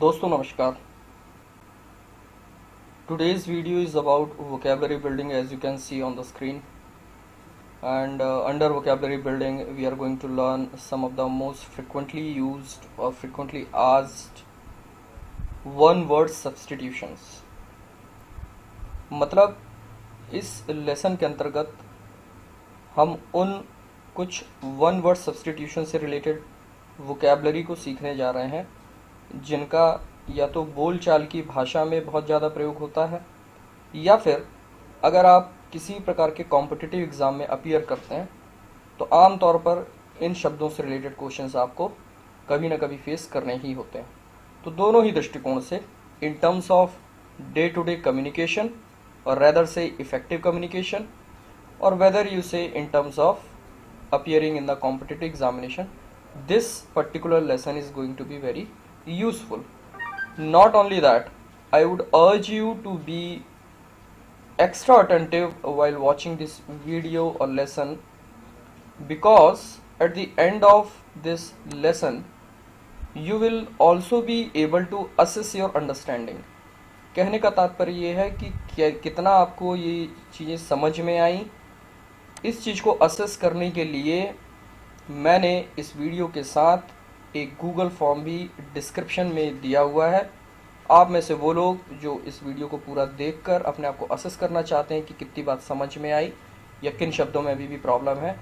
दोस्तों नमस्कार. Today's video is about vocabulary building, as you can see on the screen. And under vocabulary building we are going to learn some of the most frequently used or frequently asked one word substitutions. मतलब इस lesson के अंतर्गत हम उन कुछ one word substitution से related vocabulary को सीखने जा रहे हैं जिनका या तो बोलचाल की भाषा में बहुत ज़्यादा प्रयोग होता है या फिर अगर आप किसी प्रकार के कॉम्पिटिटिव एग्ज़ाम में अपीयर करते हैं तो आम तौर पर इन शब्दों से रिलेटेड क्वेश्चंस आपको कभी ना कभी फेस करने ही होते हैं. तो दोनों ही दृष्टिकोण से in terms of day to day communication और रेदर से इफेक्टिव कम्युनिकेशन और whether you say in terms of appearing in the competitive examination, this particular lesson is going to be very useful. Not only that, I would urge you to be extra attentive while watching this video or lesson, because at the end of this lesson you will also be able to assess your understanding. कहने का तात्पर्य ये है कि कितना आपको ये चीज़ें समझ में आई. इस चीज़ को असेस करने के लिए मैंने इस वीडियो के साथ एक गूगल फॉर्म भी डिस्क्रिप्शन में दिया हुआ है. आप में से वो लोग जो इस वीडियो को पूरा देखकर अपने आप को असेस करना चाहते हैं कि कितनी बात समझ में आई या किन शब्दों में अभी भी प्रॉब्लम है,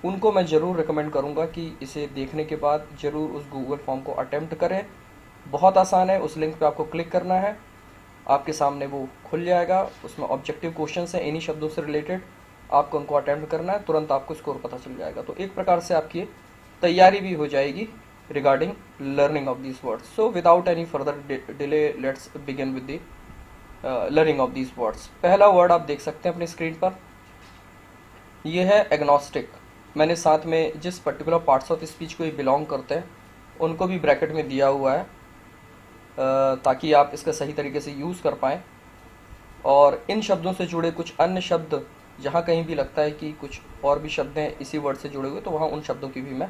उनको मैं ज़रूर रिकमेंड करूंगा कि इसे देखने के बाद ज़रूर उस गूगल फॉर्म को अटेम्प्ट करें. बहुत आसान है. उस लिंक पे आपको क्लिक करना है, आपके सामने वो खुल जाएगा. उसमें ऑब्जेक्टिव क्वेश्चन है इन्हीं शब्दों से रिलेटेड, आपको उनको अटेम्प्ट करना है. तुरंत आपको स्कोर पता चल जाएगा. तो एक प्रकार से आपकी तैयारी भी हो जाएगी regarding learning of these words. So without any further delay let's begin with the learning of these words. पहला वर्ड आप देख सकते हैं अपनी स्क्रीन पर, यह है एग्नोस्टिक. मैंने साथ में जिस पर्टिकुलर पार्ट्स ऑफ स्पीच को ये बिलोंग करते हैं उनको भी ब्रैकेट में दिया हुआ है ताकि आप इसका सही तरीके से यूज़ कर पाएँ. और इन शब्दों से जुड़े कुछ अन्य शब्द जहाँ कहीं भी लगता है कि कुछ और भी शब्द हैं इसी वर्ड से जुड़े हुए, तो वहाँ उन शब्दों की भी मैं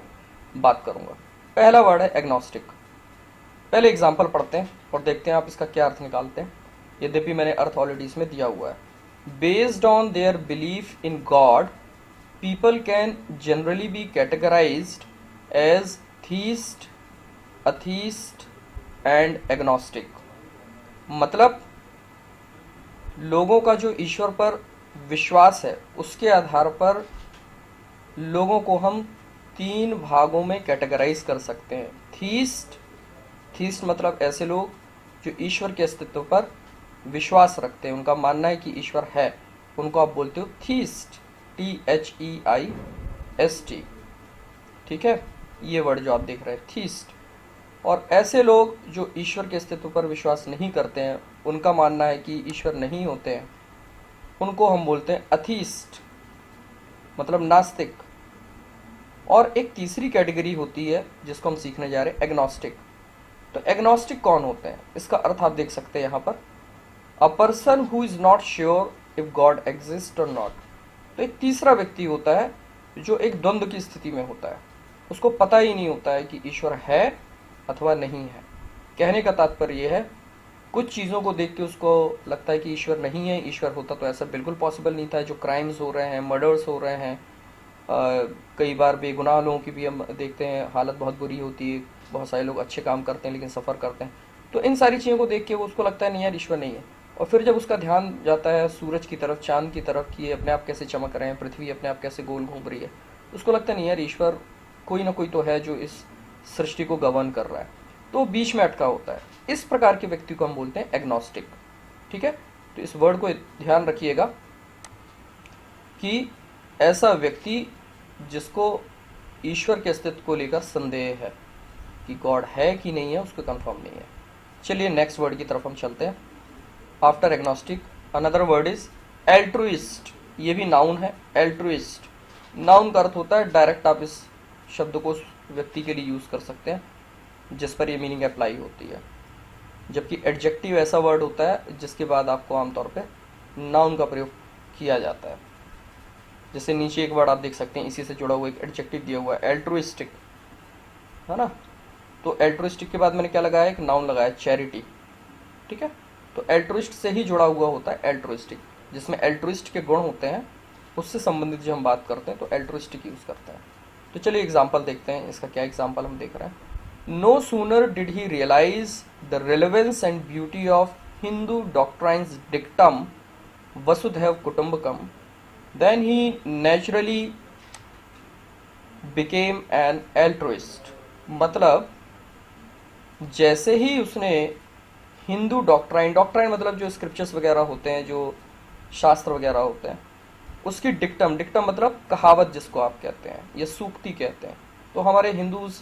बात करूँगा. पहला वर्ड है एग्नोस्टिक. पहले एग्जाम्पल पढ़ते हैं और देखते हैं आप इसका क्या अर्थ निकालते हैं. यद्यपि मैंने अर्थ ऑलरेडी इसमें दिया हुआ है. Based on their belief in God people can generally be categorised as theist, atheist and agnostic. मतलब लोगों का जो ईश्वर पर विश्वास है उसके आधार पर लोगों को हम तीन भागों में कैटेगराइज कर सकते हैं. थीस्ट मतलब ऐसे लोग जो ईश्वर के अस्तित्व पर विश्वास रखते हैं, उनका मानना है कि ईश्वर है, उनको आप बोलते हो थीस्ट, THEIST. ठीक है, ये वर्ड जो आप देख रहे हैं थीस्ट. और ऐसे लोग जो ईश्वर के अस्तित्व पर विश्वास नहीं करते हैं, उनका मानना है कि ईश्वर नहीं होते हैं, उनको हम बोलते हैं अथीस्ट, मतलब नास्तिक. और एक तीसरी कैटेगरी होती है जिसको हम सीखने जा रहे हैं, एग्नोस्टिक. तो एग्नोस्टिक कौन होते हैं, इसका अर्थ आप देख सकते हैं यहाँ पर, अ person who is not sure if God exist और नॉट. तो एक तीसरा व्यक्ति होता है जो एक द्वंद्व की स्थिति में होता है, उसको पता ही नहीं होता है कि ईश्वर है अथवा नहीं है. कहने का तात्पर्य यह है, कुछ चीज़ों को देख के उसको लगता है कि ईश्वर नहीं है, ईश्वर होता तो ऐसा बिल्कुल पॉसिबल नहीं था. जो क्राइम्स हो रहे हैं, मर्डर्स हो रहे हैं, कई बार बेगुनाह लोगों की भी हम देखते हैं हालत बहुत बुरी होती है. बहुत सारे लोग अच्छे काम करते हैं लेकिन सफ़र करते हैं. तो इन सारी चीज़ों को देख के वो उसको लगता है नहीं यार ईश्वर नहीं है. और फिर जब उसका ध्यान जाता है सूरज की तरफ, चाँद की तरफ कि ये अपने आप कैसे चमक रहे हैं, पृथ्वी अपने आप कैसे गोल घूम रही है, उसको लगता है नहीं यार ईश्वर कोई ना कोई तो है जो इस सृष्टि को गवर्न कर रहा है. तो बीच में अटका होता है. इस प्रकार के व्यक्ति को हम बोलते हैं एग्नोस्टिक. ठीक है, तो इस वर्ड को ध्यान रखिएगा कि ऐसा व्यक्ति जिसको ईश्वर के अस्तित्व को लेकर संदेह है कि गॉड है कि नहीं है, उसको कंफर्म नहीं है. चलिए नेक्स्ट वर्ड की तरफ हम चलते हैं. After agnostic another word is altruist. ये भी नाउन है. एल्ट्रुइस्ट नाउन का अर्थ होता है डायरेक्ट, आप इस शब्द को उस व्यक्ति के लिए यूज़ कर सकते हैं जिस पर ये मीनिंग अप्लाई होती है. जबकि एडजेक्टिव ऐसा वर्ड होता है जिसके बाद आपको आमतौर पे नाउन का प्रयोग किया जाता है. जैसे नीचे एक वर्ड आप देख सकते हैं, इसी से जुड़ा हुआ एक एडजेक्टिव दिया हुआ है, एल्ट्रुइस्टिक, है ना. तो एल्ट्रुइस्टिक के बाद मैंने क्या लगाया, एक नाउन लगाया, चैरिटी। ठीक है, तो एल्ट्रुइस्ट से ही जुड़ा हुआ होता है एल्ट्रुइस्टिक, जिसमें एल्ट्रुइस्ट के गुण होते हैं उससे संबंधित जो हम बात करते हैं तो एल्ट्रुइस्टिक यूज करते हैं। तो चलिए एग्जाम्पल देखते हैं, इसका क्या एग्जाम्पल हम देख रहे हैं। No sooner did he realize the relevance and beauty of Hindu doctrines dictum वसुधैव कुटुंबकम then he naturally became an altruist. मतलब जैसे ही उसने हिंदू डॉक्ट्राइन, डॉक्ट्राइन मतलब जो स्क्रिप्चर्स वगैरह होते हैं, जो शास्त्र वगैरह होते हैं, उसकी डिक्टम, डिक्टम मतलब कहावत जिसको आप कहते हैं या सूक्ति कहते हैं। तो हमारे हिंदूज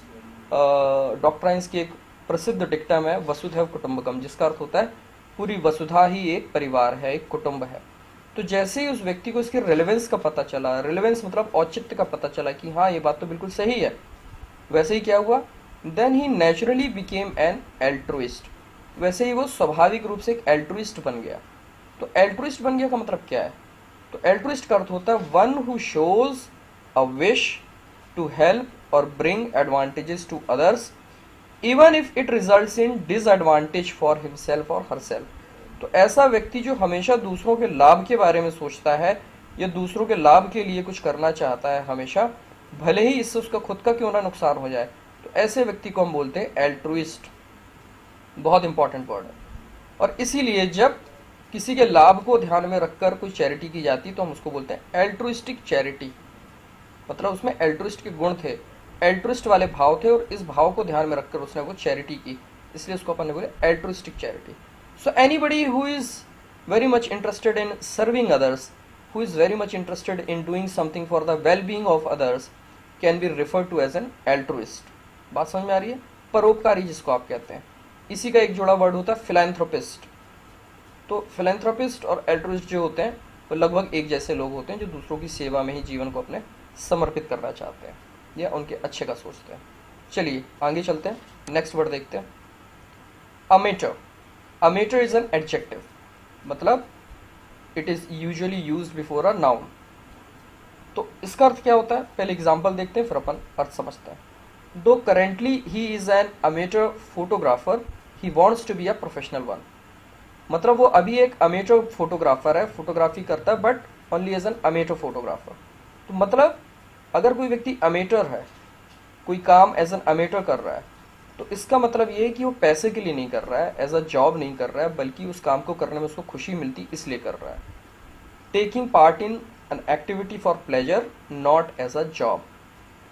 डॉक्ट्राइन्स की एक प्रसिद्ध डिक्टम है वसुधैव कुटुंबकम, जिसका अर्थ होता है पूरी वसुधा ही एक परिवार है, एक कुटुंब है। तो जैसे ही उस व्यक्ति को इसके रेलेवेंस का पता चला, रेलेवेंस मतलब औचित्य का पता चला कि हाँ ये बात तो बिल्कुल सही है, वैसे ही क्या हुआ, then he naturally became an altruist. वैसे ही वो स्वाभाविक रूप से एक एल्ट्रुइस्ट बन गया। तो एल्ट्रुइस्ट बन गया का मतलब क्या है, तो एल्ट्रुइस्ट का अर्थ होता है one who shows a wish to help और bring advantages to others even if it results in disadvantage for himself और हरसेल्फ। तो ऐसा व्यक्ति जो हमेशा दूसरों के लाभ के बारे में सोचता है या दूसरों के लाभ के लिए कुछ करना चाहता है हमेशा, भले ही इससे उसका खुद का क्यों ना नुकसान हो जाए, तो ऐसे व्यक्ति को हम बोलते हैं एल्ट्रुइस्ट। बहुत इंपॉर्टेंट वर्ड है। और इसीलिए जब किसी के लाभ को ध्यान में रखकर कोई चैरिटी की जाती है तो हम उसको बोलते हैं एल्ट्रुइस्टिक चैरिटी। मतलब उसमें एल्ट्रुइस्ट के गुण थे, एल्ट्रुइस्ट वाले भाव थे, और इस भाव को ध्यान में रखकर उसने वो चैरिटी की, इसलिए उसको अपन ने बोले altruistic charity. So anybody who is very much interested in serving others, who is very much interested in doing something for the well-being of others can be referred to as an altruist। बात समझ में आ रही है, परोपकारी जिसको आप कहते हैं। इसी का एक जोड़ा वर्ड होता है फिलैंथ्रोपिस्ट। तो फिलैंथ्रोपिस्ट और एल्ट्रुइस्ट जो होते हैं वो लगभग एक जैसे लोग होते हैं जो दूसरों की सेवा में ही जीवन को अपने समर्पित करना चाहते हैं या उनके अच्छे का सोचते हैं। चलिए आगे चलते हैं, नेक्स्ट वर्ड देखते हैं, अमेटर। अमेटर इज एन एडजेक्टिव, मतलब it is usually used before a noun. तो इसका अर्थ क्या होता है, पहले एग्जांपल देखते हैं फिर अपन अर्थ समझते हैं। Though currently he is an amateur photographer he wants to be a professional one. मतलब वो अभी एक अमेटर फोटोग्राफर है, फोटोग्राफी करता है but only as an amateur photographer. तो मतलब अगर कोई व्यक्ति अमेटर है, कोई काम एज एन अमेटर कर रहा है, तो इसका मतलब ये है कि वो पैसे के लिए नहीं कर रहा है, एज अ जॉब नहीं कर रहा है, बल्कि उस काम को करने में उसको खुशी मिलती इसलिए कर रहा है। Taking part in an activity for pleasure not as a job.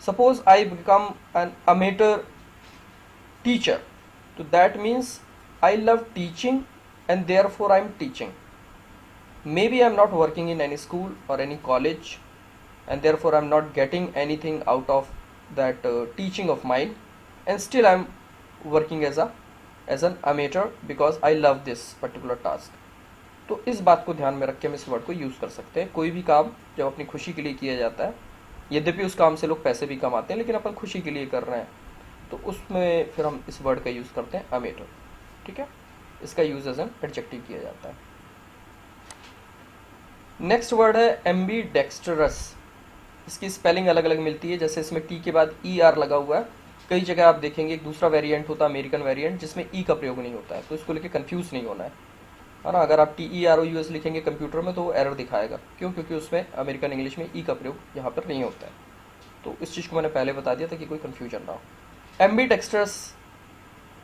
Suppose I become an amateur teacher, तो that means I love teaching and therefore I am teaching. Maybe I am not working in any school or any college and therefore I am not getting anything out of that teaching of mine, and still I am working as an amateur because I love this particular task. तो इस बात को ध्यान में रख के हम इस वर्ड को यूज़ कर सकते हैं। कोई भी काम जब अपनी खुशी के लिए किया जाता है, यद्यपि उस काम से लोग पैसे भी कमाते हैं, लेकिन अपन खुशी के लिए कर रहे हैं, तो उसमें फिर हम इस वर्ड का यूज़ करते हैं अमेटर। ठीक है, इसका यूज एज एन एडजेक्टिव किया जाता है। नेक्स्ट वर्ड है एम्बीडेक्स्ट्रस। इसकी स्पेलिंग अलग अलग मिलती है, जैसे इसमें टी के बाद ई आर लगा हुआ है। कई जगह आप देखेंगे एक दूसरा वेरिएंट होता है अमेरिकन वेरिएंट जिसमें ई का प्रयोग नहीं होता है, तो इसको लेके कंफ्यूज नहीं होना है ना। अगर आप T E R O U S लिखेंगे कंप्यूटर में तो वो एरर दिखाएगा, क्यों, क्योंकि उसमें अमेरिकन इंग्लिश में ई का प्रयोग यहाँ पर नहीं होता है। तो इस चीज़ को मैंने पहले बता दिया था कि कोई कन्फ्यूजन ना हो। एम्बीडेक्स्ट्रस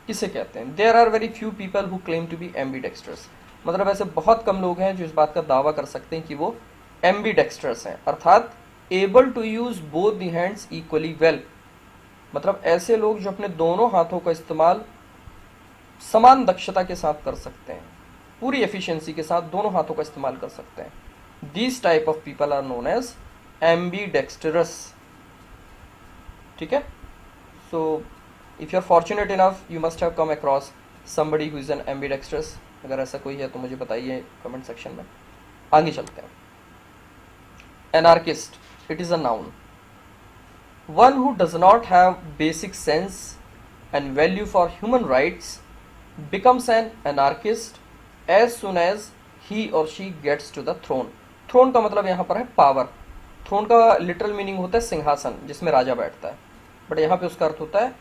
किसे कहते हैं? There are very few people who claim to be ambidextrous. मतलब ऐसे बहुत कम लोग हैं जो इस बात का दावा कर सकते हैं कि वो एम्बीडेक्स्ट्रस हैं, अर्थात able to use both the hands equally well. मतलब ऐसे लोग जो अपने दोनों हाथों का इस्तेमाल समान दक्षता के साथ कर सकते हैं, पूरी एफिशिएंसी के साथ दोनों हाथों का इस्तेमाल कर सकते हैं। These type of people are known as ambidextrous. ठीक है, सो if you are fortunate enough you must have come across somebody who is an ambidextrous। अगर ऐसा कोई है तो मुझे बताइए कमेंट सेक्शन में। आगे चलते हैं। anarchist, it is a noun, one who does not have basic sense and value for human rights becomes an anarchist as soon as he or she gets to the throne। throne का मतलब यहाँ पर है power. throne का literal meaning होता है सिंहासन जिसमें राजा बैठता है, बट यहाँ पे उसका अर्थ होता है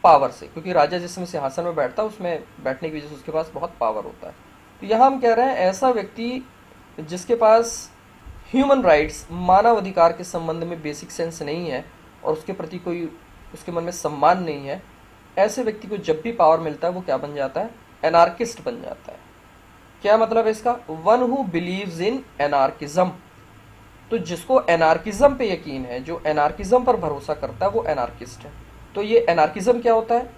पावर से, क्योंकि राजा जिसमें सिंहासन में बैठता है उसमें बैठने की वजह से उसके पास बहुत पावर होता है। तो यहाँ हम कह रहे हैं ऐसा व्यक्ति जिसके पास ह्यूमन राइट्स, मानव अधिकार के संबंध में बेसिक सेंस नहीं है और उसके प्रति कोई उसके मन में सम्मान नहीं है, ऐसे व्यक्ति को जब भी पावर मिलता है वो क्या बन जाता है? एनार्किस्ट बन जाता है। क्या मतलब है इसका? One who believes in anarchism. तो जिसको एनार्किज्म पे यकीन है, जो एनार्किज्म पर भरोसा करता है, वो एनार्किस्ट है। तो ये एनार्किज्म क्या होता है?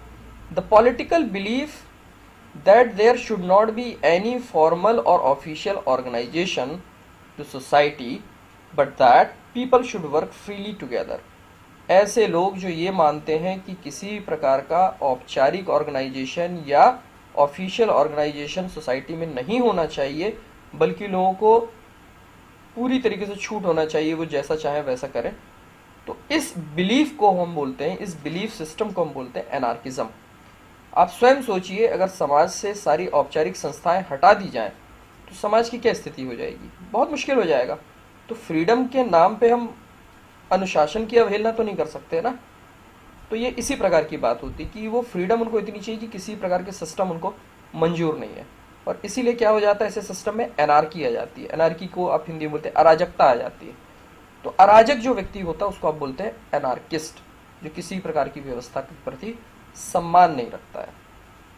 The political belief that there should not be any formal और official organisation to society but that people should work freely together. ऐसे लोग जो ये मानते हैं कि किसी प्रकार का औपचारिक ऑर्गेनाइजेशन या ऑफिशियल ऑर्गेनाइजेशन सोसाइटी में नहीं होना चाहिए, बल्कि लोगों को पूरी तरीके से छूट होना चाहिए, वो जैसा चाहे वैसा करें। तो इस बिलीफ को हम बोलते हैं, इस बिलीफ सिस्टम को हम बोलते हैं एनार्किज्म। आप स्वयं सोचिए, अगर समाज से सारी औपचारिक संस्थाएं हटा दी जाएं तो समाज की क्या स्थिति हो जाएगी? बहुत मुश्किल हो जाएगा। तो फ्रीडम के नाम पे हम अनुशासन की अवहेलना तो नहीं कर सकते ना। तो ये इसी प्रकार की बात होती कि वो फ्रीडम उनको इतनी चाहिए कि किसी प्रकार के सिस्टम उनको मंजूर नहीं है, और इसीलिए क्या हो जाता है, ऐसे सिस्टम में एनार्की आ जाती है। एनार्की को आप हिंदी में बोलते हैं अराजकता आ जाती है। तो अराजक जो व्यक्ति होता है उसको आप बोलते हैं एनार्किस्ट, जो किसी प्रकार की व्यवस्था के प्रति सम्मान नहीं रखता है।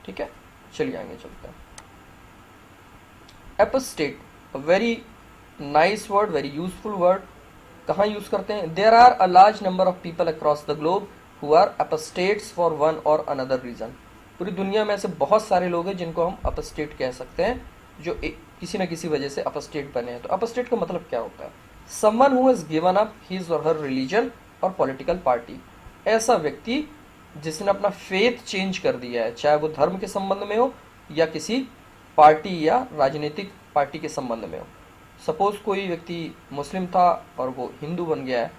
ठीक है, चलिए आगे चलते हैं। Apostate, a very nice word, very useful word. कहाँ यूज करते हैं? There are a large number of people across the globe who are apostates for one और अनदर रीजन। पूरी दुनिया में ऐसे बहुत सारे लोग हैं जिनको हम एपोस्टेट कह सकते हैं, जो किसी न किसी वजह से एपोस्टेट बने हैं। तो एपोस्टेट का मतलब क्या होता है? Someone who has given up his और हर रिलीजन और पॉलिटिकल पार्टी। ऐसा व्यक्ति जिसने अपना फेथ चेंज कर दिया है, चाहे वो धर्म के संबंध में हो या किसी पार्टी या राजनीतिक पार्टी के संबंध में हो। सपोज कोई व्यक्ति मुस्लिम था और वो हिंदू बन गया है,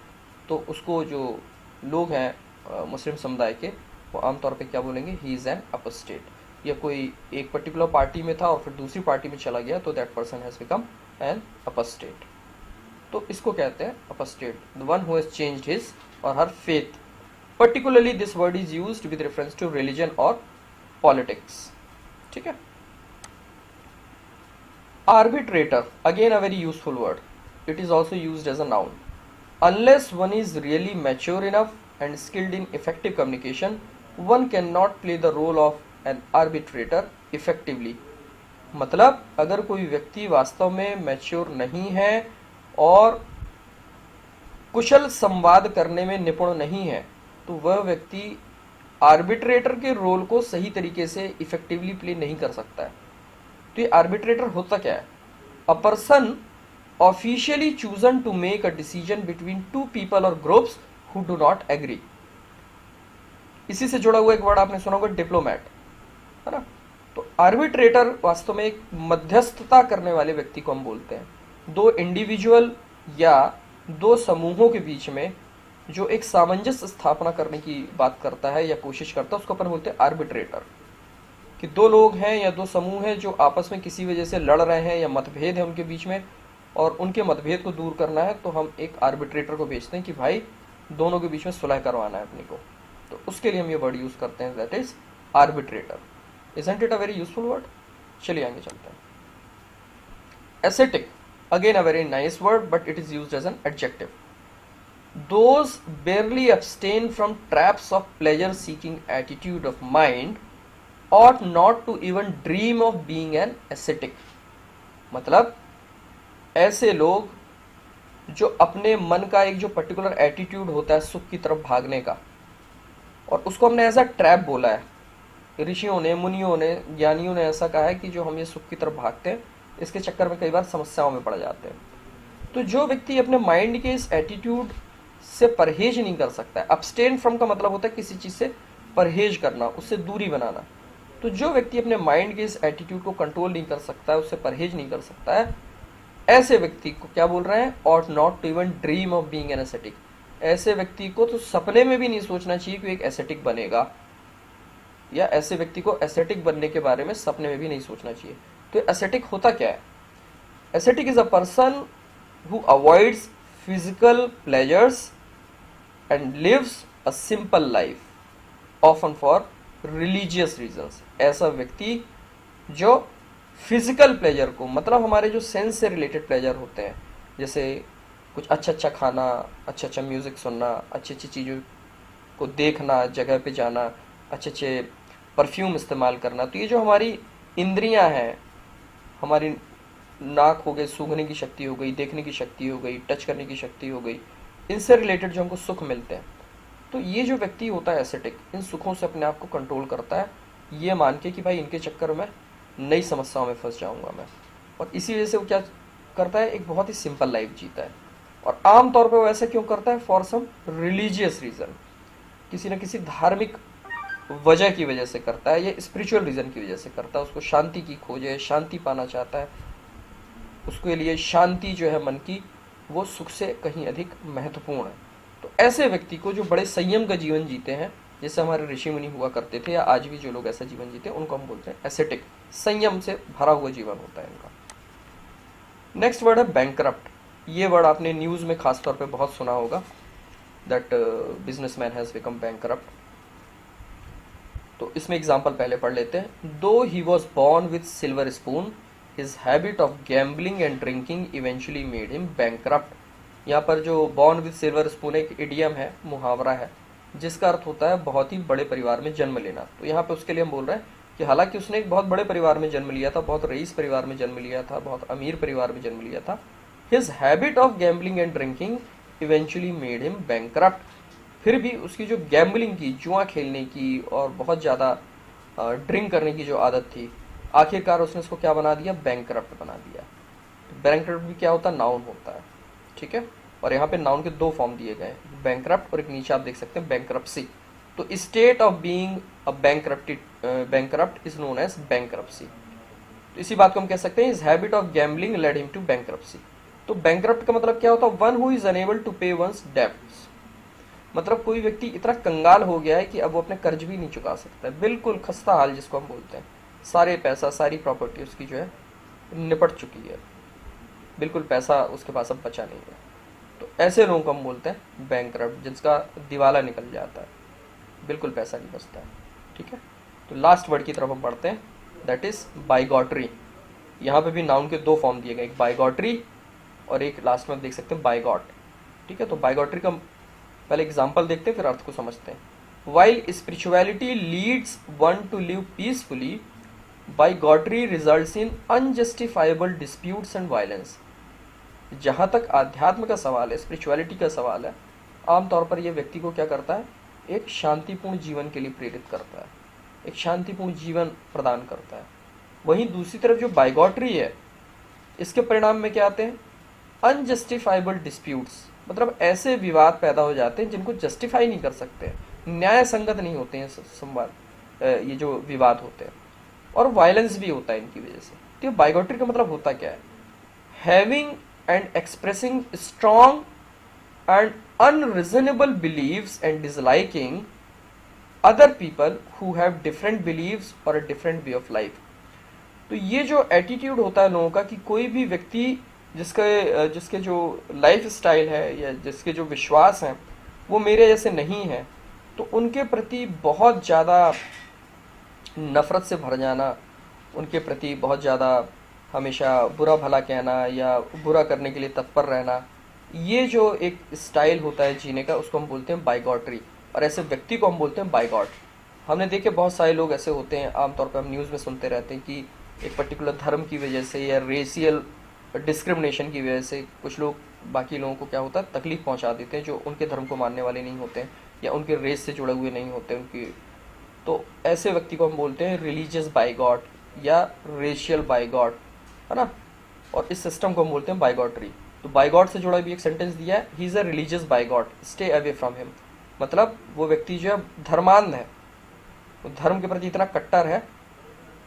तो उसको जो लोग हैं मुस्लिम समुदाय के, वो आमतौर पे क्या बोलेंगे? He is an apostate. या कोई एक पर्टिकुलर पार्टी में था और फिर दूसरी पार्टी में चला गया, तो that person has become an apostate. तो इसको कहते हैं apostate, the one who has changed his और her faith. Particularly this word is used with reference to religion और पॉलिटिक्स। ठीक है। Arbitrator, again a very useful word. It is also used as a noun. Unless one is really mature enough and skilled in effective communication, one cannot play the role of an arbitrator effectively. मतलब अगर कोई व्यक्ति वास्तव में mature नहीं है और कुशल संवाद करने में निपुण नहीं है, तो वह व्यक्ति आर्बिट्रेटर के रोल को सही तरीके से इफेक्टिवली प्ले नहीं कर सकता है। तो ये आर्बिट्रेटर होता क्या है? A person officially chosen to make a decision between two people और groups who do not agree. इसी से जुड़ा हुआ एक वर्ड आपने सुना होगा, डिप्लोमैट, है ना। तो आर्बिट्रेटर वास्तव में एक मध्यस्थता करने वाले व्यक्ति को हम बोलते हैं। दो इंडिविजुअल या दो समूहों के बीच में जो एक सामंजस्य स्थापना करने की बात करता है या कोशिश करता है, उसको अपन बोलते हैं आर्बिट्रेटर। कि दो लोग हैं या दो समूह हैं जो आपस में किसी वजह से लड़ रहे हैं या मतभेद है उनके बीच में, और उनके मतभेद को दूर करना है, तो हम एक आर्बिट्रेटर को भेजते हैं कि भाई दोनों के बीच में सुलह करवाना है अपने को। तो उसके लिए हम ये वर्ड यूज करते हैं, that is arbitrator. Isn't it a very useful word? चलिए आगे चलते हैं। Ascetic, again a very nice word but it is used as an adjective. Those barely abstain from traps of pleasure seeking attitude of mind ought not to even dream of being an ascetic. मतलब ऐसे लोग जो अपने मन का एक जो particular attitude होता है सुख की तरफ भागने का, और उसको हमने एज अ ट्रैप बोला है। ऋषियों ने, मुनियों ने, ज्ञानियों ने ऐसा कहा है कि जो हम ये सुख की तरफ भागते हैं, इसके चक्कर में कई बार समस्याओं में पड़ जाते हैं। तो जो व्यक्ति अपने माइंड के इस एटीट्यूड से परहेज नहीं कर सकता है, अब्सटेन फ्रॉम का मतलब होता है किसी चीज से परहेज करना, उससे दूरी बनाना। तो जो व्यक्ति अपने माइंड के इस एटीट्यूड को कंट्रोल नहीं कर सकता है, उससे परहेज नहीं कर सकता है, ऐसे व्यक्ति को क्या बोल रहे हैं? Ought not to even dream of being an ascetic. ऐसे व्यक्ति को तो सपने में भी नहीं सोचना चाहिए कि एक एसेटिक बनेगा, या ऐसे व्यक्ति को एसेटिक बनने के बारे में सपने में भी नहीं सोचना चाहिए। तो एसेटिक होता क्या है? Ascetic is a person who avoids physical pleasures and lives a simple life often for religious reasons. ऐसा व्यक्ति जो फिजिकल प्लेजर को, मतलब हमारे जो सेंस से रिलेटेड प्लेजर होते हैं, जैसे कुछ अच्छा अच्छा खाना, अच्छा अच्छा म्यूजिक सुनना, अच्छी अच्छी चीज़ों को देखना, जगह पे जाना, अच्छे अच्छे परफ्यूम इस्तेमाल करना, तो ये जो हमारी इंद्रियां हैं, हमारी नाक हो गई, सूंघने की शक्ति हो गई, देखने की शक्ति हो गई, टच करने की शक्ति हो गई, इनसे रिलेटेड जो हमको सुख मिलते हैं, तो ये जो व्यक्ति होता है एसेटिक, इन सुखों से अपने आप को कंट्रोल करता है, ये मान के कि भाई इनके चक्कर में नई समस्याओं में फंस जाऊंगा मैं। और इसी वजह से वो क्या करता है, एक बहुत ही सिंपल लाइफ जीता है। और आम तौर पे वो ऐसा क्यों करता है, फॉर सम रिलीजियस रीजन, किसी न किसी धार्मिक वजह की वजह से करता है, या स्पिरिचुअल रीजन की वजह से करता है। उसको शांति की खोज है, शांति पाना चाहता है, उसके लिए शांति जो है मन की, वो सुख से कहीं अधिक महत्वपूर्ण है। तो ऐसे व्यक्ति को जो बड़े संयम का जीवन जीते हैं, जैसे हमारे ऋषि मुनि हुआ करते थे, या आज भी जो लोग ऐसा जीवन जीते हैं, उनको हम बोलते हैं एसेटिक। संयम से भरा हुआ जीवन होता है इनका। नेक्स्ट वर्ड है बैंकरप्ट। ये वर्ड आपने न्यूज में खासतौर पे बहुत सुना होगा, that businessman has become bankrupt. तो इसमें एग्जांपल पहले पढ़ लेते हैं। दो he was born with silver spoon, his habit of gambling and drinking eventually made him bankrupt. यहाँ पर जो बॉर्न विथ सिल्वर स्पून एक इडियम है, मुहावरा है, जिसका अर्थ होता है बहुत ही बड़े परिवार में जन्म लेना। तो यहाँ पे उसके लिए हम बोल रहे हैं कि हालांकि उसने एक बहुत बड़े परिवार में जन्म लिया था, बहुत रईस परिवार में जन्म लिया था, बहुत अमीर परिवार में जन्म लिया था, his habit of gambling and drinking eventually made him bankrupt. फिर भी उसकी जो गैम्बलिंग की, जुआ खेलने की और बहुत ज़्यादा ड्रिंक करने की जो आदत थी, आखिरकार उसने उसको क्या बना दिया, बैंकरप्ट बना दिया। तो बैंकरप्ट भी क्या होता है, नाउन होता है, ठीक है। और यहाँ पे नाउन के दो फॉर्म दिए गए हैं, बैंकरप्ट और एक नीचे आप देख सकते हैं बैंकरप्सी। तो state of being a bankrupt is known as bankruptcy. तो इसी बात को हम कह सकते हैं, his habit of gambling led him to bankruptcy. तो बैंकरप्ट का मतलब क्या होता है, one who is unable to pay one's debts. मतलब कोई व्यक्ति इतना कंगाल हो गया है कि अब वो अपने कर्ज भी नहीं चुका सकता है, बिल्कुल खस्ता हाल जिसको हम बोलते हैं। सारे पैसा, सारी प्रॉपर्टी उसकी जो है निपट चुकी है, बिल्कुल पैसा उसके पास अब बचा नहीं है। तो ऐसे लोगों को हम बोलते हैं बैंकरप्ट, जिसका दिवाला निकल जाता है, बिल्कुल पैसा नहीं बचता है, ठीक है। तो लास्ट वर्ड की तरफ हम बढ़ते हैं, दैट इज बाइगॉटरी। यहाँ पे भी नाउन के दो फॉर्म दिए गए, एक बाइगॉटरी और एक लास्ट में देख सकते हैं बाइगॉट, ठीक है। तो बाइगॉटरी का पहले एग्जाम्पल देखते हैं, फिर अर्थ को समझते हैं। While spirituality leads one to live peacefully, bigotry results in unjustifiable disputes and violence. जहाँ तक आध्यात्म का सवाल है, स्पिरिचुअलिटी का सवाल है, आमतौर पर यह व्यक्ति को क्या करता है, एक शांतिपूर्ण जीवन के लिए प्रेरित करता है, एक शांतिपूर्ण जीवन प्रदान करता है। वहीं दूसरी तरफ जो बाइगॉटरी है, इसके परिणाम में क्या आते हैं, अनजस्टिफाइबल डिस्प्यूट्स, मतलब ऐसे विवाद पैदा हो जाते हैं जिनको जस्टिफाई नहीं कर सकते, न्याय संगत नहीं होते हैं संवाद, ये जो विवाद होते हैं, और वायलेंस भी होता है इनकी वजह से। तो बाइगॉटरी का मतलब होता क्या है, having and expressing strong and unreasonable beliefs and disliking other people who have different beliefs और a different way of life. तो ये जो एटीट्यूड होता है लोगों का, कि कोई भी व्यक्ति जिसके जो लाइफ स्टाइल है या जिसके जो विश्वास हैं वो मेरे जैसे नहीं है, तो उनके प्रति बहुत ज़्यादा नफरत से भर जाना, उनके प्रति बहुत ज़्यादा हमेशा बुरा भला कहना या बुरा करने के लिए तत्पर रहना, ये जो एक स्टाइल होता है जीने का, उसको हम बोलते हैं बाइगॉटरी। और ऐसे व्यक्ति को हम बोलते हैं बाइगॉट। हमने देखे बहुत सारे लोग ऐसे होते हैं, आमतौर पर हम न्यूज़ में सुनते रहते हैं कि एक पर्टिकुलर धर्म की वजह से या रेशियल डिस्क्रिमिनेशन की वजह से कुछ लोग बाकी लोगों को क्या होता है, तकलीफ पहुंचा देते हैं, जो उनके धर्म को मानने वाले नहीं होते हैं या उनके रेस से जुड़े हुए नहीं होते उनकी। तो ऐसे व्यक्ति को हम बोलते हैं रिलीजियस बाइगॉट या रेशियल बाइगॉट, है ना। और इस सिस्टम को हम बोलते हैं बाइगॉटरी। तो बाइगॉट से जुड़ा भी एक सेंटेंस दिया है, he is a religious bigot, stay away from him. मतलब वो व्यक्ति जो है धर्मांध है, वो धर्म के प्रति इतना कट्टर है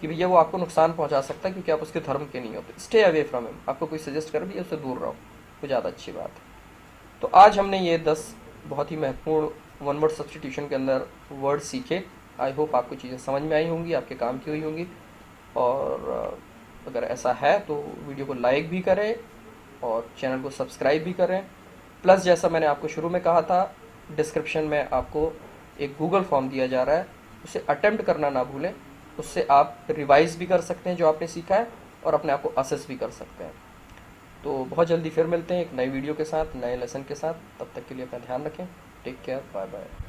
कि भैया वो आपको नुकसान पहुंचा सकता है क्योंकि आप उसके धर्म के नहीं होते। स्टे अवे फ्रॉम हिम, आपको कोई सजेस्ट कर भी उससे दूर रहो, वो ज़्यादा अच्छी बात है। तो आज हमने ये 10 बहुत ही महत्वपूर्ण वन वर्ड सब्स्टिट्यूशन के अंदर वर्ड सीखे। आई होप आपको चीज़ें समझ में आई होंगी, आपके काम की हुई होंगी। और अगर ऐसा है तो वीडियो को लाइक भी करें और चैनल को सब्सक्राइब भी करें। प्लस जैसा मैंने आपको शुरू में कहा था, डिस्क्रिप्शन में आपको एक गूगल फॉर्म दिया जा रहा है, उसे अटेम्प्ट करना ना भूलें। उससे आप रिवाइज भी कर सकते हैं जो आपने सीखा है और अपने आप को असेस भी कर सकते हैं। तो बहुत जल्दी फिर मिलते हैं एक नई वीडियो के साथ, नए लेसन के साथ। तब तक के लिए अपना ध्यान रखें। Take care, bye bye.